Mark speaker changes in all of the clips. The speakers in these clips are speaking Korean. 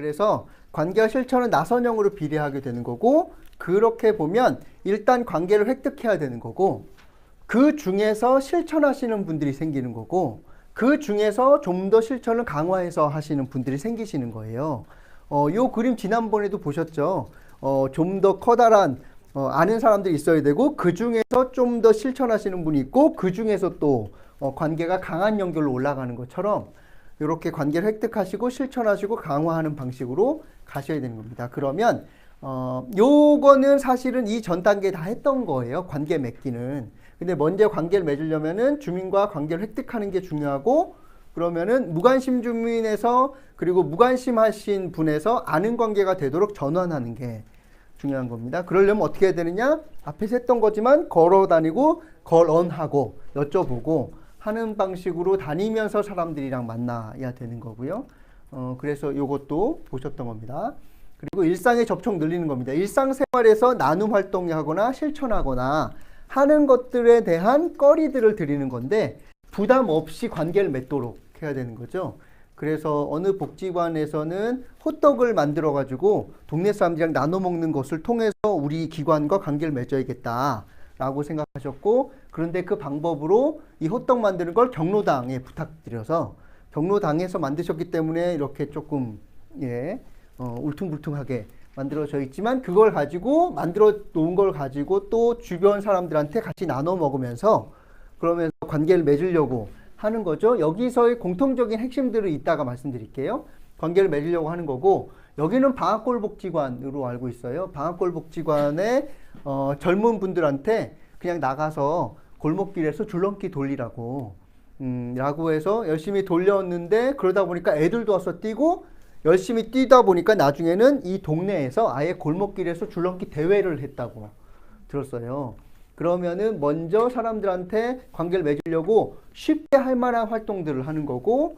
Speaker 1: 그래서 관계와 실천은 나선형으로 비례하게 되는 거고, 그렇게 보면 일단 관계를 획득해야 되는 거고, 그 중에서 실천하시는 분들이 생기는 거고, 그 중에서 좀 더 실천을 강화해서 하시는 분들이 생기시는 거예요. 요 그림 지난번에도 보셨죠? 좀 더 커다란 아는 사람들이 있어야 되고, 그 중에서 좀 더 실천하시는 분이 있고, 그 중에서 또 관계가 강한 연결로 올라가는 것처럼 이렇게 관계를 획득하시고 실천하시고 강화하는 방식으로 가셔야 되는 겁니다. 그러면 요거는 사실은 이 전 단계에 다 했던 거예요. 관계 맺기는. 근데 먼저 관계를 맺으려면은 주민과 관계를 획득하는 게 중요하고, 그러면은 무관심 주민에서 그리고 무관심하신 분에서 아는 관계가 되도록 전환하는 게 중요한 겁니다. 그러려면 어떻게 해야 되느냐? 앞에서 했던 거지만 걸어 다니고 걸언하고 여쭤보고 하는 방식으로 다니면서 사람들이랑 만나야 되는 거고요. 그래서 요것도 보셨던 겁니다. 그리고 일상의 접촉 늘리는 겁니다. 일상생활에서 나눔 활동하거나 실천하거나 하는 것들에 대한 거리들을 드리는 건데 부담 없이 관계를 맺도록 해야 되는 거죠. 그래서 어느 복지관에서는 호떡을 만들어 가지고 동네 사람들이랑 나눠 먹는 것을 통해서 우리 기관과 관계를 맺어야겠다 라고 생각하셨고, 그런데 그 방법으로 이 호떡 만드는 걸 경로당에 부탁드려서 경로당에서 만드셨기 때문에 이렇게 조금 울퉁불퉁하게 만들어져 있지만, 그걸 가지고 만들어 놓은 걸 가지고 또 주변 사람들한테 같이 나눠 먹으면서 그러면서 관계를 맺으려고 하는 거죠. 여기서의 공통적인 핵심들을 이따가 말씀드릴게요. 관계를 맺으려고 하는 거고, 여기는 방앗골복지관으로 알고 있어요. 방앗골복지관에 젊은 분들한테 그냥 나가서 골목길에서 줄넘기 돌리라고 라고 해서 열심히 돌렸는데, 그러다 보니까 애들도 와서 뛰고 열심히 뛰다 보니까 나중에는 이 동네에서 아예 골목길에서 줄넘기 대회를 했다고 들었어요. 그러면은 먼저 사람들한테 관계를 맺으려고 쉽게 할 만한 활동들을 하는 거고,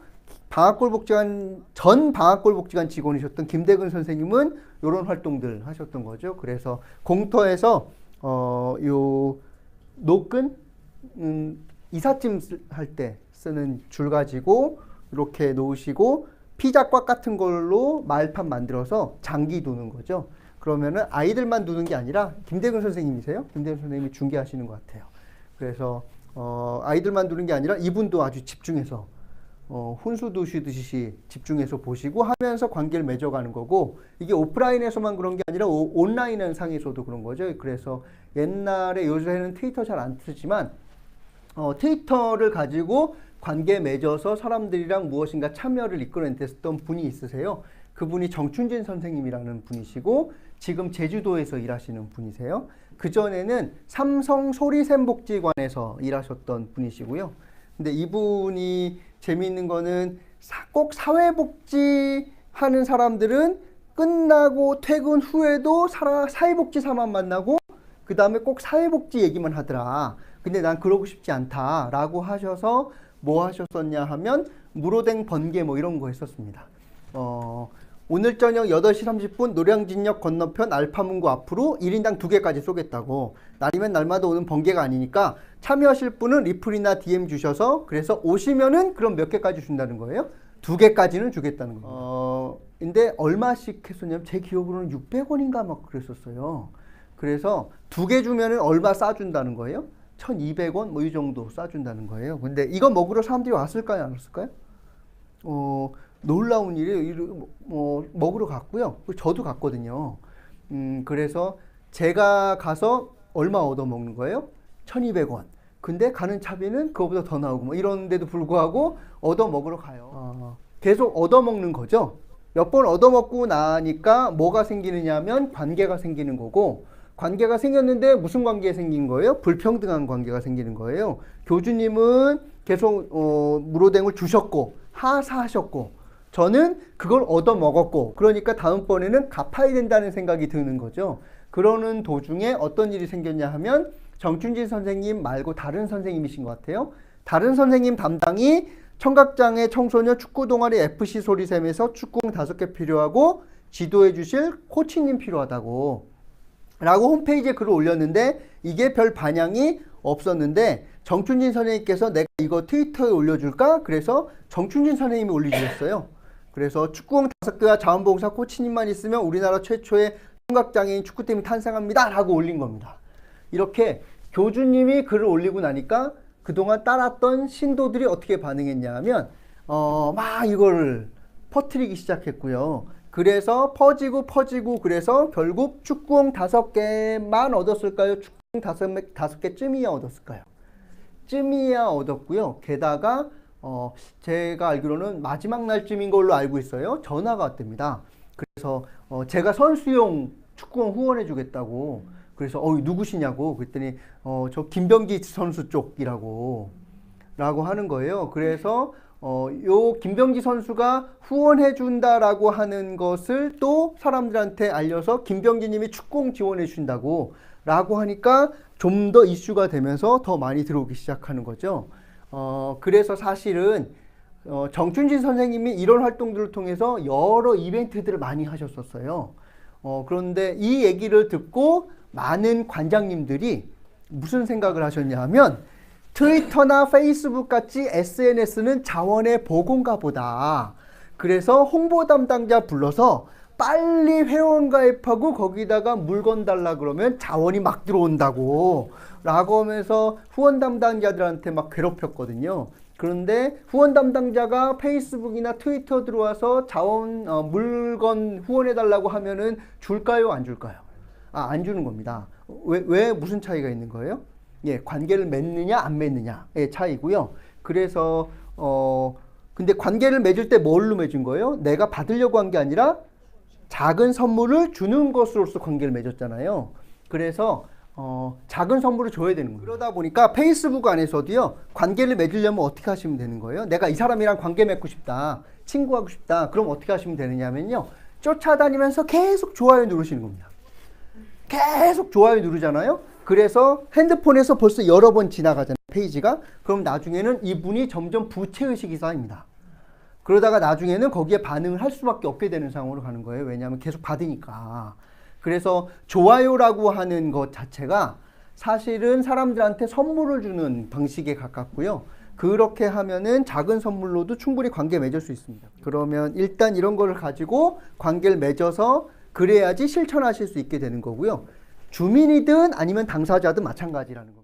Speaker 1: 전 방앗골복지관 직원이셨던 김대근 선생님은 이런 활동들 하셨던 거죠. 그래서 공터에서 요 노끈 이삿짐 할 때 쓰는 줄 가지고 이렇게 놓으시고 피자꽉 같은 걸로 말판 만들어서 장기 두는 거죠. 그러면은 아이들만 두는 게 아니라, 김대근 선생님이세요? 김대근 선생님이 중계하시는 것 같아요. 그래서 아이들만 두는 게 아니라 이분도 아주 집중해서 혼수 두시듯이 집중해서 보시고 하면서 관계를 맺어가는 거고, 이게 오프라인에서만 그런 게 아니라 온라인 상에서도 그런 거죠. 그래서 옛날에, 요새는 트위터 잘 안 쓰지만 트위터를 가지고 관계 맺어서 사람들이랑 무엇인가 참여를 이끌어냈던 분이 있으세요. 그분이 정춘진 선생님이라는 분이시고 지금 제주도에서 일하시는 분이세요. 그전에는 삼성 소리샘복지관에서 일하셨던 분이시고요. 근데 이분이 재미있는 거는 꼭 사회복지 하는 사람들은 끝나고 퇴근 후에도 사회복지사만 만나고 그 다음에 꼭 사회복지 얘기만 하더라. 근데 난 그러고 싶지 않다 라고 하셔서 뭐 하셨었냐 하면 무로댕 번개 뭐 이런 거 했었습니다. 오늘 저녁 8시 30분 노량진역 건너편 알파문고 앞으로 1인당 2개까지 쏘겠다고. 날이면 날마다 오는 번개가 아니니까 참여하실 분은 리플이나 DM 주셔서, 그래서 오시면은 그럼 몇 개까지 준다는 거예요? 2개까지는 주겠다는 거예요. 근데 얼마씩 했었냐면 제 기억으로는 600원인가 막 그랬었어요. 그래서 2개 주면은 얼마 싸준다는 거예요? 1200원 뭐 이 정도 싸준다는 거예요. 근데 이거 먹으러 사람들이 왔을까요? 안 왔을까요? 놀라운 일이에요. 먹으러 갔고요. 저도 갔거든요. 그래서 제가 가서 얼마 얻어 먹는 거예요? 1200원. 근데 가는 차비는 그거보다 더 나오고 뭐 이런데도 불구하고 얻어 먹으러 가요. 계속 얻어 먹는 거죠. 몇 번 얻어 먹고 나니까 뭐가 생기느냐 하면 관계가 생기는 거고, 관계가 생겼는데 무슨 관계가 생긴 거예요? 불평등한 관계가 생기는 거예요. 교주님은 계속 무로댕을 주셨고 하사하셨고, 저는 그걸 얻어 먹었고, 그러니까 다음번에는 갚아야 된다는 생각이 드는 거죠. 그러는 도중에 어떤 일이 생겼냐 하면 정춘진 선생님 말고 다른 선생님이신 것 같아요. 다른 선생님 담당이 청각장애 청소년 축구 동아리 FC 소리샘에서 축구공 5개 필요하고 지도해 주실 코치님 필요하다고 라고 홈페이지에 글을 올렸는데 이게 별 반향이 없었는데, 정춘진 선생님께서 내가 이거 트위터에 올려줄까? 그래서 정춘진 선생님이 올려주셨어요. 그래서 축구공 5개와 자원봉사 코치님만 있으면 우리나라 최초의 청각장애인 축구팀이 탄생합니다 라고 올린 겁니다. 이렇게 교주님이 글을 올리고 나니까 그동안 따랐던 신도들이 어떻게 반응했냐 하면 막 이걸 퍼뜨리기 시작했고요. 그래서 퍼지고 그래서 결국 축구공 5개만 얻었을까요? 축구공 5개쯤이야 얻었을까요? 쯤이야 얻었고요. 게다가 제가 알기로는 마지막 날쯤인 걸로 알고 있어요. 전화가 왔답니다. 그래서 제가 선수용 축구공 후원해 주겠다고. 그래서 누구시냐고 그랬더니 저 김병기 선수 쪽이라고 하는 거예요. 그래서 요 김병지 선수가 후원해 준다라고 하는 것을 또 사람들한테 알려서 김병지 님이 축구공 지원해 준다고 라고 하니까 좀 더 이슈가 되면서 더 많이 들어오기 시작하는 거죠. 그래서 사실은 정춘진 선생님이 이런 활동들을 통해서 여러 이벤트들을 많이 하셨었어요. 그런데 이 얘기를 듣고 많은 관장님들이 무슨 생각을 하셨냐 하면 트위터나 페이스북 같이 SNS는 자원의 보고인가 보다. 그래서 홍보 담당자 불러서 빨리 회원 가입하고 거기다가 물건 달라 그러면 자원이 막 들어온다고 라고 하면서 후원 담당자들한테 막 괴롭혔거든요. 그런데 후원 담당자가 페이스북이나 트위터 들어와서 자원 물건 후원해 달라고 하면은 줄까요, 안 줄까요? 안 주는 겁니다. 왜 무슨 차이가 있는 거예요? 예, 관계를 맺느냐 안 맺느냐의 차이고요. 그래서 근데 관계를 맺을 때 뭘로 맺은 거예요? 내가 받으려고 한 게 아니라 작은 선물을 주는 것으로서 관계를 맺었잖아요. 그래서 작은 선물을 줘야 되는 거예요. 그러다 보니까 페이스북 안에서도요, 관계를 맺으려면 어떻게 하시면 되는 거예요? 내가 이 사람이랑 관계 맺고 싶다, 친구하고 싶다, 그럼 어떻게 하시면 되느냐면요, 쫓아다니면서 계속 좋아요 누르시는 겁니다. 계속 좋아요 누르잖아요. 그래서 핸드폰에서 벌써 여러 번 지나가잖아요, 페이지가. 그럼 나중에는 이분이 점점 부채의식이 쌓입니다. 그러다가 나중에는 거기에 반응을 할 수밖에 없게 되는 상황으로 가는 거예요. 왜냐하면 계속 받으니까. 그래서 좋아요라고 하는 것 자체가 사실은 사람들한테 선물을 주는 방식에 가깝고요. 그렇게 하면은 작은 선물로도 충분히 관계 맺을 수 있습니다. 그러면 일단 이런 거를 가지고 관계를 맺어서 그래야지 실천하실 수 있게 되는 거고요. 주민이든 아니면 당사자든 마찬가지라는 겁니다.